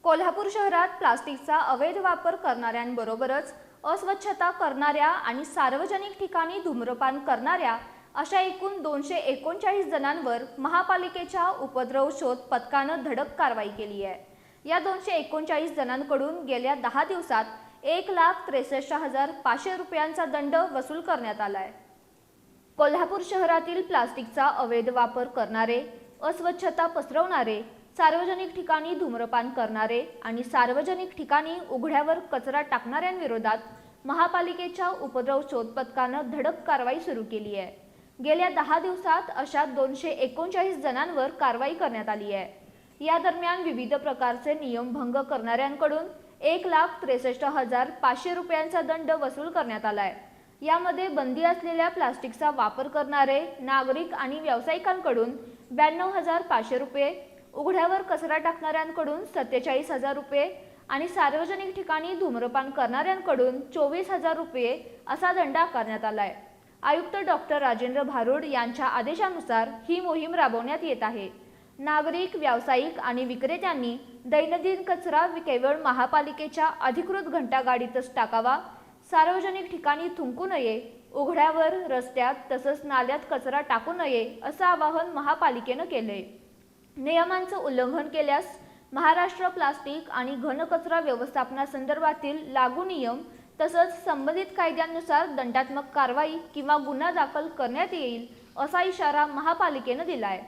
कोल्हापूर शहरात प्लास्टिकचा अवैध वापर करणाऱ्यांबरोबरच अस्वच्छता करणाऱ्या आणि सार्वजनिक ठिकाणी धूम्रपान करणाऱ्या अशा एकूण 239 जणांवर महापालिकेच्या उपद्रव शोध पथकानं धडक कारवाई केली आहे। या 239 जणांकडून गेल्या 10 दिवसात 1,63,500 रुपयांचा दंड वसूल करण्यात आलाय। कोल्हापूर शहरातील प्लास्टिकचा अवैध वापर करणारे, अस्वच्छता पसरवणारे, सार्वजनिक ठिकाणी धूम्रपान करणारे आणि सार्वजनिक ठिकाणी उघड्यावर कचरा टाकणाऱ्यांविरोधात महापालिकेच्या उपद्रव शोध पथकानं धडक कारवाई सुरू केली आहे। गेल्या 10 दिवसात अशा 239 जणांवर कारवाई करण्यात आली आहे। या दरम्यान विविध प्रकारचे नियमभंग करणाऱ्यांकडून 1,63,500 रुपयांचा दंड वसूल करण्यात आलाय। यामध्ये बंदी असलेल्या प्लास्टिकचा वापर करणारे नागरिक आणि व्यावसायिकांकडून 92,500 रुपये, उघड्यावर कचरा टाकणाऱ्यांकडून 47,000 रुपये आणि सार्वजनिक ठिकाणी धूम्रपान करणाऱ्यांकडून 24,000 रुपये असा दंड आकारण्यात आलाय। आयुक्त डॉक्टर राजेंद्र भारुड यांच्या आदेशानुसार ही मोहीम राबवण्यात येत आहे। नागरिक, व्यावसायिक आणि विक्रेत्यांनी दैनंदिन कचरा केवळ महापालिकेच्या अधिकृत घंटागाडीतच टाकावा, सार्वजनिक ठिकाणी थुंकू नये, उघड्यावर, रस्त्यात तसंच नाल्यात कचरा टाकू नये असं आवाहन महापालिकेनं केलंय। नियमांचं उल्लंघन केल्यास महाराष्ट्र प्लास्टिक आणि घनकचरा व्यवस्थापनासंदर्भातील लागू नियम तसंच संबंधित कायद्यांनुसार दंडात्मक कारवाई किंवा गुन्हा दाखल करण्यात येईल असा इशारा महापालिकेनं दिलाय।